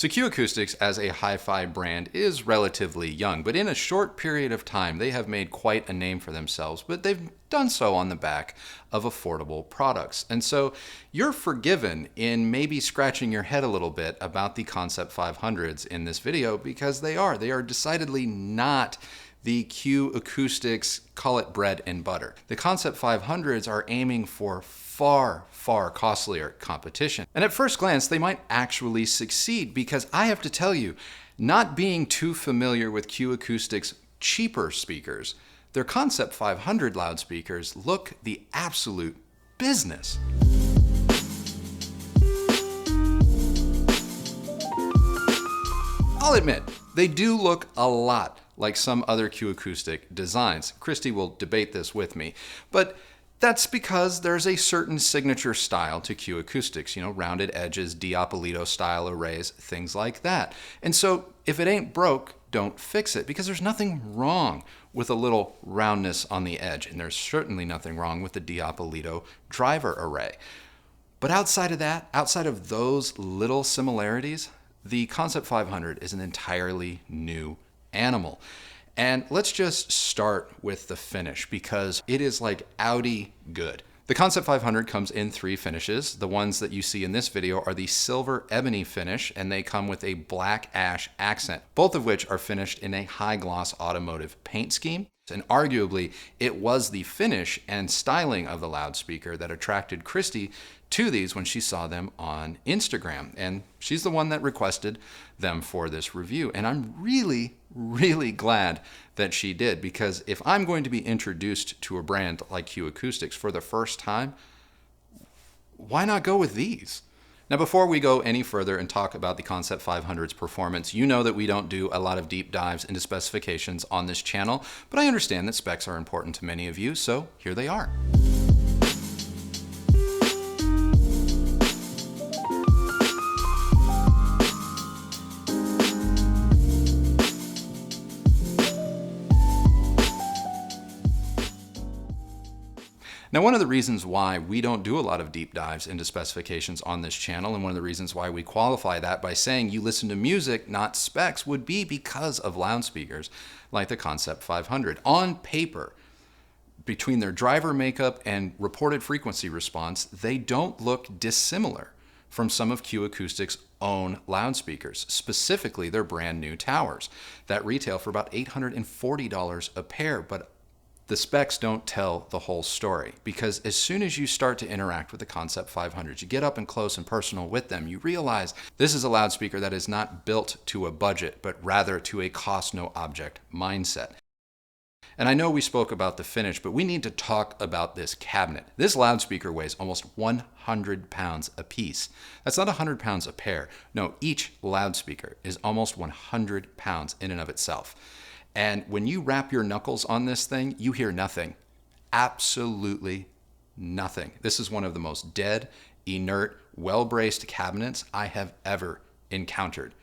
So ACOUSTICS as a hi-fi brand is relatively young, but in a short period of time they have made quite a name for themselves, but they've done so on the back of affordable products. And so you're forgiven in maybe scratching your head a little bit about the Concept 500s in this video, because they are decidedly not the ACOUSTICS, call it bread and butter. The Concept 500s are aiming for far, far costlier competition. And at first glance, they might actually succeed, because I have to tell you, not being too familiar with ACOUSTICS' cheaper speakers, their Concept 500 loudspeakers look the absolute business. I'll admit, they do look a lot like some other ACOUSTIC designs. Christy will debate this with me, but that's because there's a certain signature style to ACOUSTICS, you know, rounded edges, Diapolito style arrays, things like that. And so if it ain't broke, don't fix it, because there's nothing wrong with a little roundness on the edge, and there's certainly nothing wrong with the Diapolito driver array. But outside of that, outside of those little similarities, the Concept 500 is an entirely new animal. And let's just start with the finish, because it is like Audi good. The Concept 500 comes in 3 finishes. The ones that you see in this video are the silver ebony finish, and they come with a black ash accent, both of which are finished in a high gloss automotive paint scheme. And arguably, it was the finish and styling of the loudspeaker that attracted Christy to these when she saw them on Instagram. And she's the one that requested them for this review. And I'm really, really glad that she did, because if I'm going to be introduced to a brand like ACOUSTICS for the first time, why not go with these? Now, before we go any further and talk about the Concept 500's performance, you know that we don't do a lot of deep dives into specifications on this channel, but I understand that specs are important to many of you, so here they are. Now, one of the reasons why we don't do a lot of deep dives into specifications on this channel, and one of the reasons why we qualify that by saying you listen to music, not specs, would be because of loudspeakers like the Concept 500. On paper, between their driver makeup and reported frequency response, they don't look dissimilar from some of ACOUSTIC's own loudspeakers, specifically their brand new towers that retail for about $840 a pair. But the specs don't tell the whole story, because as soon as you start to interact with the Concept 500s, you get up and close and personal with them, you realize this is a loudspeaker that is not built to a budget, but rather to a cost no object mindset. And I know we spoke about the finish, but we need to talk about this cabinet. This loudspeaker weighs almost 100 pounds a piece. That's not 100 pounds a pair. No, each loudspeaker is almost 100 pounds in and of itself. And when you wrap your knuckles on this thing, you hear nothing. Absolutely nothing. This is one of the most dead, inert, well-braced cabinets I have ever encountered.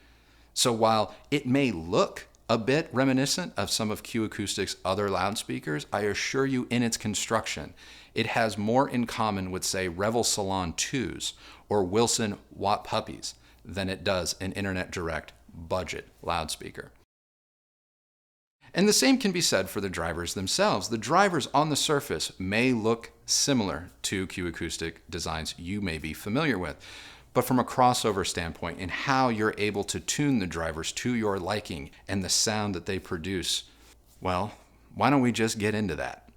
So while it may look a bit reminiscent of some of ACOUSTIC's other loudspeakers, I assure you in its construction, it has more in common with, say, Revel Salon 2s or Wilson Watt Puppies than it does an Internet Direct budget loudspeaker. And the same can be said for the drivers themselves. The drivers on the surface may look similar to ACOUSTIC designs you may be familiar with, but from a crossover standpoint in how you're able to tune the drivers to your liking and the sound that they produce, well, why don't we just get into that?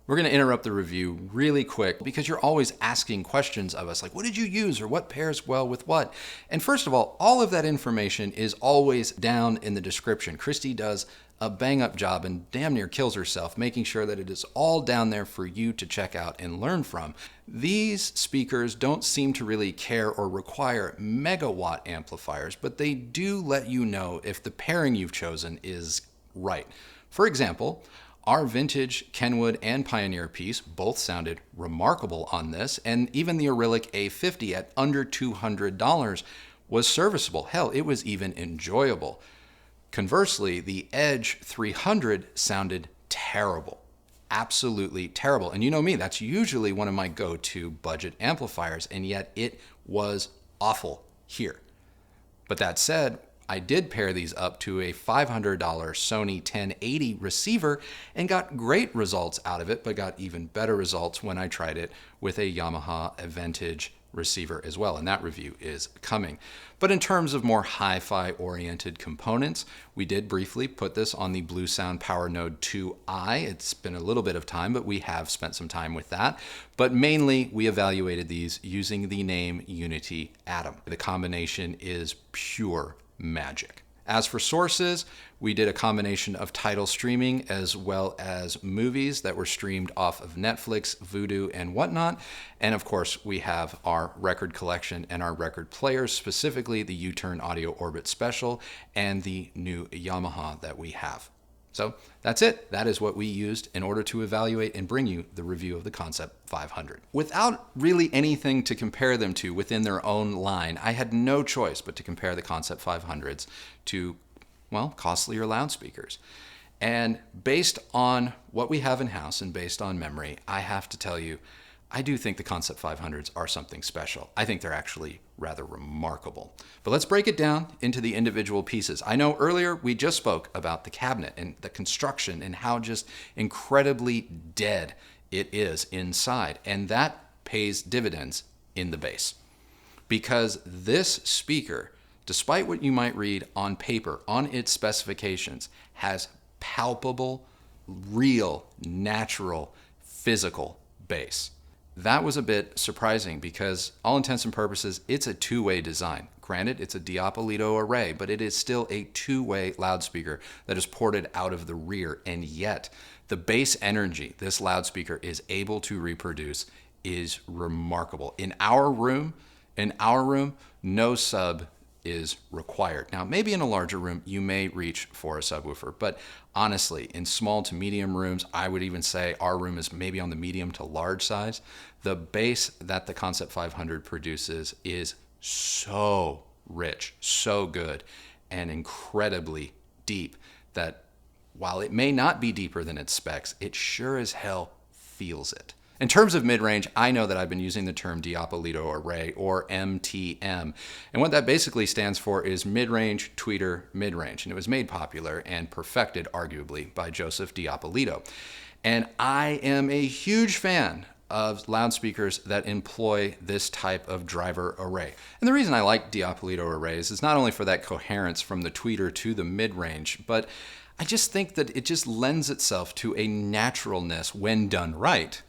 We're going to interrupt the review really quick, because you're always asking questions of us, like what did you use or what pairs well with what? And first of all of that information is always down in the description. Christy does a bang-up job and damn near kills herself making sure that it is all down there for you to check out and learn from. These speakers don't seem to really care or require megawatt amplifiers, but they do let you know if the pairing you've chosen is right. For example, our vintage Kenwood and Pioneer piece both sounded remarkable on this, and even the Arylic A50 at under $200 was serviceable. Hell, it was even enjoyable. Conversely, the Edge 300 sounded terrible. Absolutely terrible. And you know me, that's usually one of my go-to budget amplifiers, and yet it was awful here. But that said, I did pair these up to a $500 Sony 1080 receiver and got great results out of it, but got even better results when I tried it with a Yamaha Vintage receiver as well, and that review is coming. But in terms of more hi-fi oriented components, we did briefly put this on the Bluesound Power Node 2i. It's been a little bit of time, but we have spent some time with that. But mainly, we evaluated these using the name Unity Atom. The combination is pure magic. As for sources, we did a combination of title streaming as well as movies that were streamed off of Netflix, Vudu, and whatnot. And of course, we have our record collection and our record players, specifically the U-Turn Audio Orbit Special and the new Yamaha that we have. So that's it. That is what we used in order to evaluate and bring you the review of the Concept 500. Without really anything to compare them to within their own line, I had no choice but to compare the Concept 500s to, well, costlier loudspeakers. And based on what we have in-house and based on memory, I have to tell you, I do think the Concept 500s are something special. I think they're actually rather remarkable. But let's break it down into the individual pieces. I know earlier we just spoke about the cabinet and the construction and how just incredibly dead it is inside. And that pays dividends in the bass. Because this speaker, despite what you might read on paper, on its specifications, has palpable, real, natural, physical bass. That was a bit surprising because, all intents and purposes, it's a two-way design. Granted, it's a Diapolito array, but it is still a two-way loudspeaker that is ported out of the rear, and yet the bass energy this loudspeaker is able to reproduce is remarkable. In our room, no sub is required. Now, maybe in a larger room, you may reach for a subwoofer, but honestly, in small to medium rooms, I would even say our room is maybe on the medium to large size. The bass that the Concept 500 produces is so rich, so good, and incredibly deep that while it may not be deeper than its specs, it sure as hell feels it. In terms of mid-range, I know that I've been using the term Diapolito Array, or MTM. And what that basically stands for is mid-range, tweeter, mid-range. And it was made popular and perfected, arguably, by Joseph Diapolito. And I am a huge fan of loudspeakers that employ this type of driver array. And the reason I like Diapolito arrays is not only for that coherence from the tweeter to the mid-range, but I just think that it just lends itself to a naturalness when done right.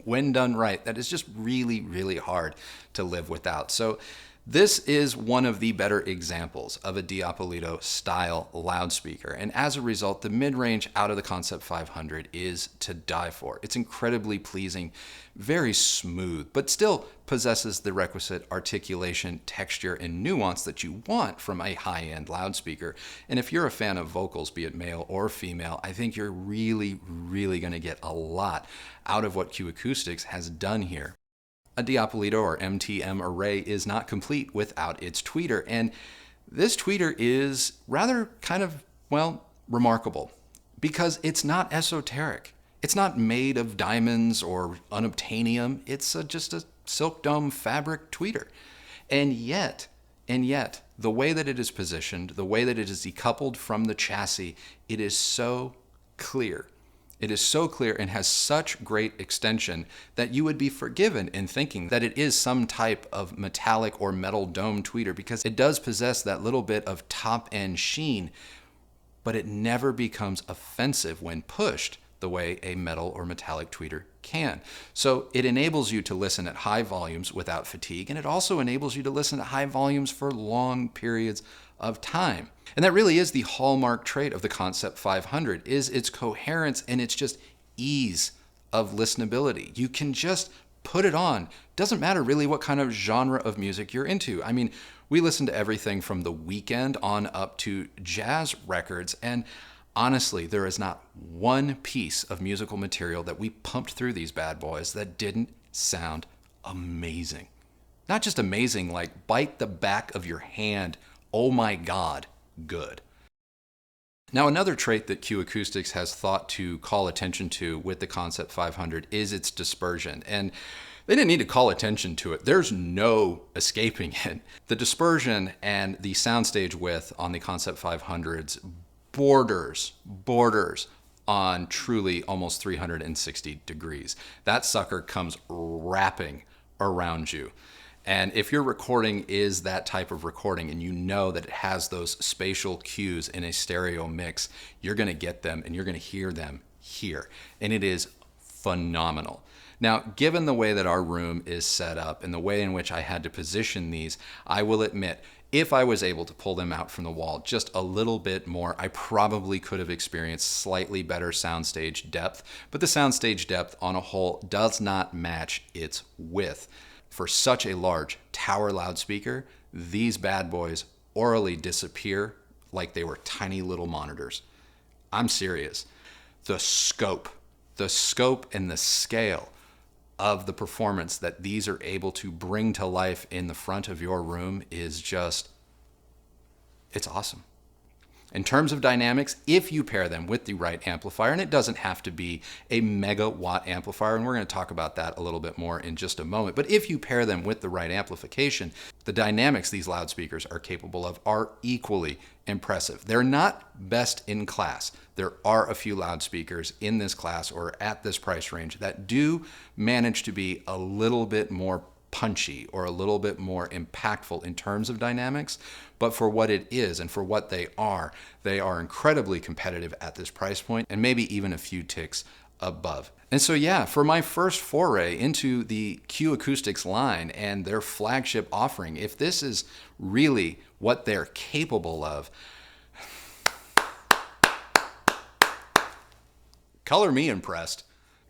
When done right, that is just really, really hard to live without. So this is one of the better examples of a Diapolito style loudspeaker. And as a result, the mid-range out of the Concept 500 is to die for. It's incredibly pleasing, very smooth, but still possesses the requisite articulation, texture, and nuance that you want from a high-end loudspeaker. And if you're a fan of vocals, be it male or female, I think you're really, really going to get a lot out of what Acoustics has done here. A Diapolito or MTM array is not complete without its tweeter, and this tweeter is rather kind of, well, remarkable because it's not esoteric. It's not made of diamonds or unobtainium. It's just a silk dome fabric tweeter. And yet, the way that it is positioned, the way that it is decoupled from the chassis, it is so clear. It is so clear and has such great extension that you would be forgiven in thinking that it is some type of metallic or metal dome tweeter because it does possess that little bit of top-end sheen, but it never becomes offensive when pushed the way a metal or metallic tweeter can. So it enables you to listen at high volumes without fatigue, and it also enables you to listen at high volumes for long periods of time. And that really is the hallmark trait of the Concept 500, is its coherence and its just ease of listenability. You can just put it on. Doesn't matter really what kind of genre of music you're into. I mean, we listen to everything from The Weeknd on up to jazz records, and honestly, there is not one piece of musical material that we pumped through these bad boys that didn't sound amazing. Not just amazing, like bite the back of your hand, oh my God, good. Now, another trait that Acoustics has thought to call attention to with the Concept 500 is its dispersion. And They didn't need to call attention to it. There's no escaping it. The dispersion and the soundstage width on the Concept 500s borders on truly almost 360 degrees. That sucker comes wrapping around you. And if your recording is that type of recording and you know that it has those spatial cues in a stereo mix, you're going to get them and you're going to hear them here. And it is phenomenal. Now, given the way that our room is set up and the way in which I had to position these, I will admit, if I was able to pull them out from the wall just a little bit more, I probably could have experienced slightly better soundstage depth, but the soundstage depth on a whole does not match its width. For such a large tower loudspeaker, these bad boys orally disappear like they were tiny little monitors. I'm serious. The scope and the scale of the performance that these are able to bring to life in the front of your room is just, it's awesome. In terms of dynamics, if you pair them with the right amplifier, and it doesn't have to be a megawatt amplifier, and we're going to talk about that a little bit more in just a moment, but if you pair them with the right amplification, the dynamics these loudspeakers are capable of are equally impressive. They're not best in class. There are a few loudspeakers in this class or at this price range that do manage to be a little bit more punchy or a little bit more impactful in terms of dynamics, but for what it is and for what they are incredibly competitive at this price point and maybe even a few ticks above. And so yeah, for my first foray into the Acoustics line and their flagship offering, if this is really what they're capable of, color me impressed.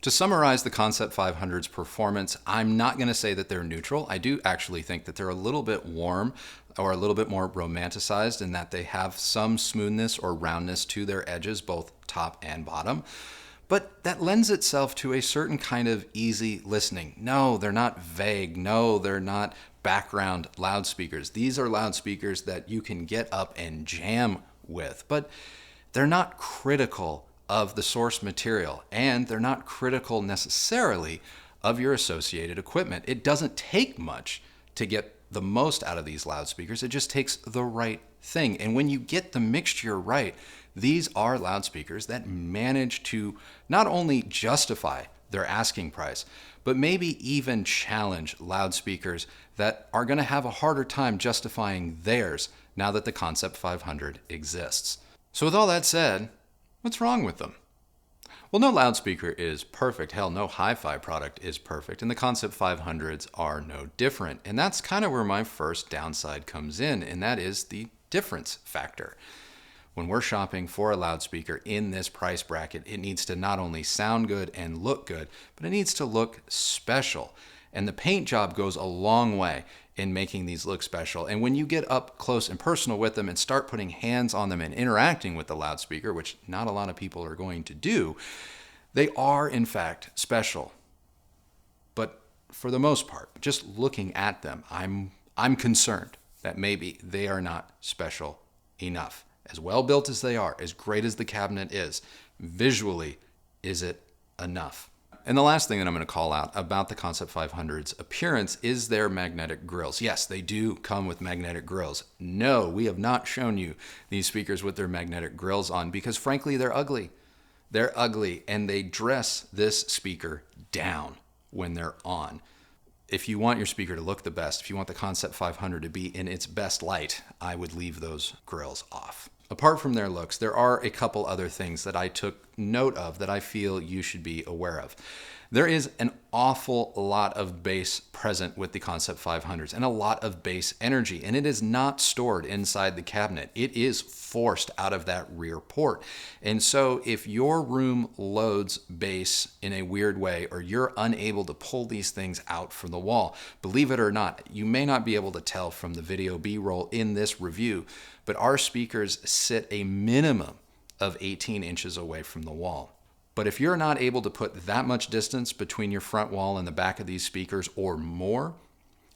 To summarize the Concept 500's performance, I'm not going to say that they're neutral. I do actually think that they're a little bit warm or a little bit more romanticized in that they have some smoothness or roundness to their edges, both top and bottom. But that lends itself to a certain kind of easy listening. No, they're not vague. No, they're not background loudspeakers. These are loudspeakers that you can get up and jam with, but they're not critical of the source material, and they're not critical necessarily of your associated equipment. It doesn't take much to get the most out of these loudspeakers. It just takes the right thing. And when you get the mixture right, these are loudspeakers that manage to not only justify their asking price, but maybe even challenge loudspeakers that are going to have a harder time justifying theirs now that the Concept 500 exists. So with all that said, what's wrong with them? Well, no loudspeaker is perfect. Hell, no hi-fi product is perfect, and the Concept 500s are no different. And that's kind of where my first downside comes in, and that is the difference factor. When we're shopping for a loudspeaker in this price bracket, it needs to not only sound good and look good, but it needs to look special. And the paint job goes a long way in making these look special. And when you get up close and personal with them and start putting hands on them and interacting with the loudspeaker, which not a lot of people are going to do, they are in fact special. But for the most part, just looking at them, I'm concerned that maybe they are not special enough. As well built as they are, as great as the cabinet is, visually, is it enough? And the last thing that I'm going to call out about the Concept 500's appearance is their magnetic grills. Yes, they do come with magnetic grills. No, we have not shown you these speakers with their magnetic grills on because frankly, they're ugly. They're ugly and they dress this speaker down when they're on. If you want your speaker to look the best, if you want the Concept 500 to be in its best light, I would leave those grills off. Apart from their looks, there are a couple other things that I took note of that I feel you should be aware of. There is an awful lot of bass present with the Concept 500s and a lot of bass energy, and it is not stored inside the cabinet. It is forced out of that rear port. And so if your room loads bass in a weird way or you're unable to pull these things out from the wall, believe it or not, you may not be able to tell from the video B-roll in this review, but our speakers sit a minimum of 18 inches away from the wall. But if you're not able to put that much distance between your front wall and the back of these speakers or more,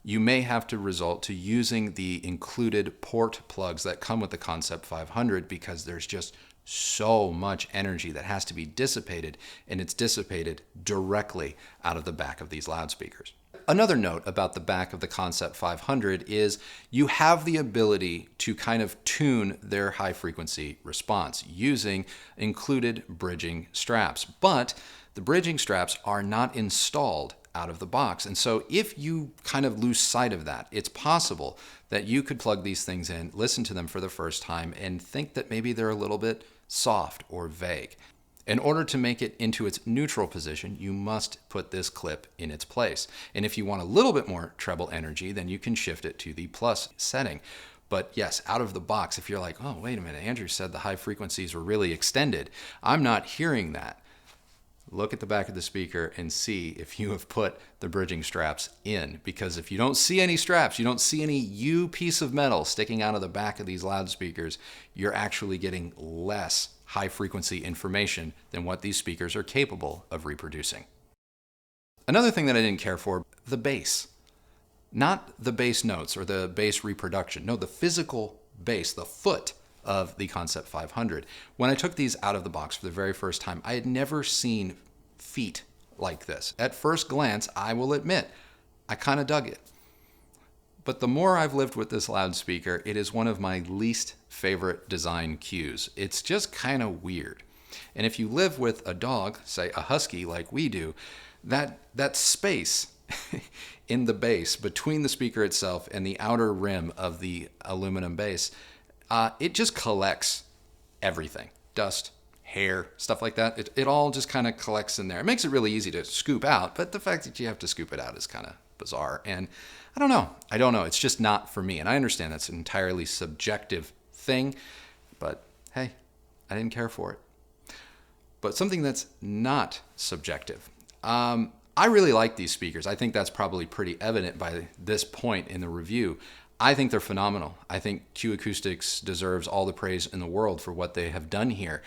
you may have to resort to using the included port plugs that come with the Concept 500 because there's just so much energy that has to be dissipated, and it's dissipated directly out of the back of these loudspeakers. Another note about the back of the Concept 500 is you have the ability to kind of tune their high frequency response using included bridging straps. But the bridging straps are not installed out of the box. And so if you kind of lose sight of that, it's possible that you could plug these things in, listen to them for the first time, and think that maybe they're a little bit soft or vague. In order to make it into its neutral position, you must put this clip in its place. And if you want a little bit more treble energy, then you can shift it to the plus setting. But yes, out of the box, if you're like, oh, wait a minute, Andrew said the high frequencies were really extended. I'm not hearing that. Look at the back of the speaker and see if you have put the bridging straps in. Because if you don't see any straps, you don't see any U piece of metal sticking out of the back of these loudspeakers, you're actually getting less high frequency information than what these speakers are capable of reproducing. Another thing that I didn't care for, the bass. Not the bass notes or the bass reproduction. No, the physical bass, the foot of the Concept 500. When I took these out of the box for the very first time, I had never seen feet like this. At first glance, I will admit, I kind of dug it. But the more I've lived with this loudspeaker, it is one of my least favorite design cues. It's just kind of weird. And if you live with a dog, say a husky like we do, that space in the base between the speaker itself and the outer rim of the aluminum base, it just collects everything. Dust, hair, stuff like that. It all just kind of collects in there. It makes it really easy to scoop out, but the fact that you have to scoop it out is kind of bizarre. And I don't know. It's just not for me. And I understand that's an entirely subjective thing, but hey, I didn't care for it. But something that's not subjective. I really like these speakers. I think that's probably pretty evident by this point in the review. I think they're phenomenal. I think Acoustics deserves all the praise in the world for what they have done here.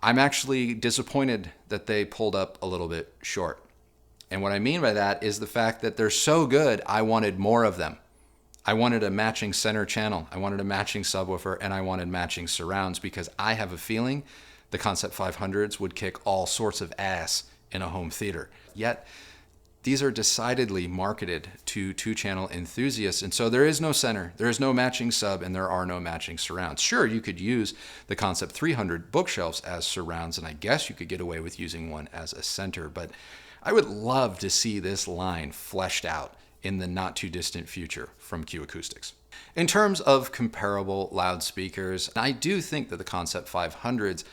I'm actually disappointed that they pulled up a little bit short. And what I mean by that is the fact that they're so good, I wanted more of them. I wanted a matching center channel. I wanted a matching subwoofer, and I wanted matching surrounds because I have a feeling the Concept 500s would kick all sorts of ass in a home theater. Yet, these are decidedly marketed to two-channel enthusiasts, and so there is no center, there is no matching sub, and there are no matching surrounds. Sure, you could use the Concept 300 bookshelves as surrounds, and I guess you could get away with using one as a center, but I would love to see this line fleshed out in the not-too-distant future from Acoustics. In terms of comparable loudspeakers, I do think that the Concept 500s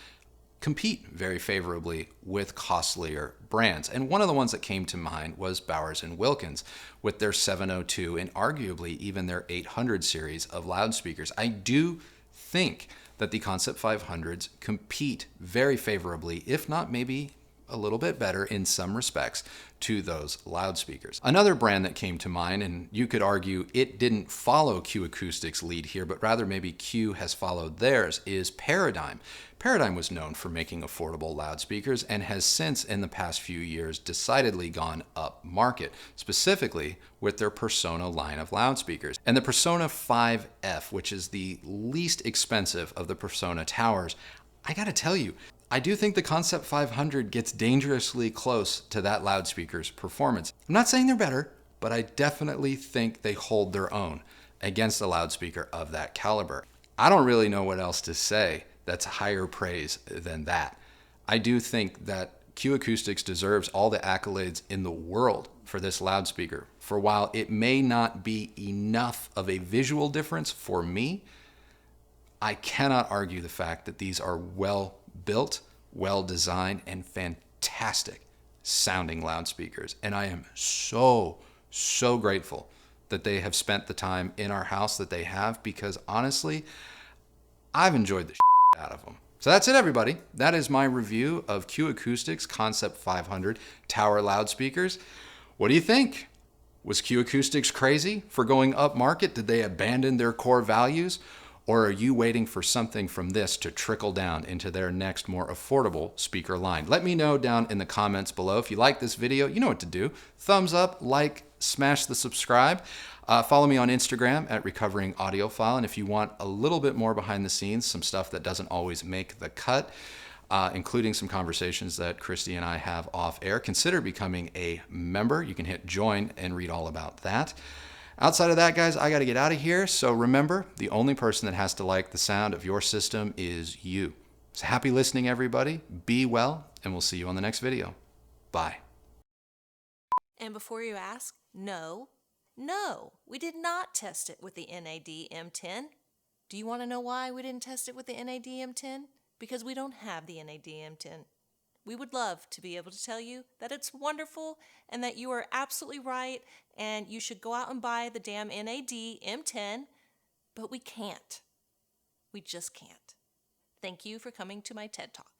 compete very favorably with costlier brands. And one of the ones that came to mind was Bowers & Wilkins with their 702 and arguably even their 800 series of loudspeakers. I do think that the Concept 500s compete very favorably, if not maybe a little bit better in some respects, to those loudspeakers. Another brand that came to mind, and you could argue it didn't follow Acoustics' lead here, but rather maybe Q has followed theirs, is Paradigm. Paradigm was known for making affordable loudspeakers and has since, in the past few years, decidedly gone up market, specifically with their Persona line of loudspeakers. And the Persona 5F, which is the least expensive of the Persona towers, I gotta tell you, I do think the Concept 500 gets dangerously close to that loudspeaker's performance. I'm not saying they're better, but I definitely think they hold their own against a loudspeaker of that caliber. I don't really know what else to say that's higher praise than that. I do think that Acoustics deserves all the accolades in the world for this loudspeaker. For while it may not be enough of a visual difference for me, I cannot argue the fact that these are well built, well designed, and fantastic sounding loudspeakers. And I am so grateful that they have spent the time in our house that they have, because honestly, I've enjoyed the out of them. So that's it, everybody. That is my review of Acoustics Concept 500 tower loudspeakers. What do you think? Was Acoustics crazy for going up market? Did they abandon their core values? Or are you waiting for something from this to trickle down into their next more affordable speaker line? Let me know down in the comments below. If you like this video, you know what to do. Thumbs up, like, smash the subscribe. Follow me on Instagram at Recovering Audiophile. And if you want a little bit more behind the scenes, some stuff that doesn't always make the cut, including some conversations that Christy and I have off air. Consider becoming a member. You can hit join and read all about that. Outside of that, guys, I got to get out of here. So remember, the only person that has to like the sound of your system is you. So happy listening, everybody. Be well, and we'll see you on the next video. Bye. And before you ask, no, we did not test it with the NAD M10. Do you want to know why we didn't test it with the NAD M10? Because we don't have the NAD M10. We would love to be able to tell you that it's wonderful and that you are absolutely right and you should go out and buy the damn NAD M10, but we can't. We just can't. Thank you for coming to my TED Talk.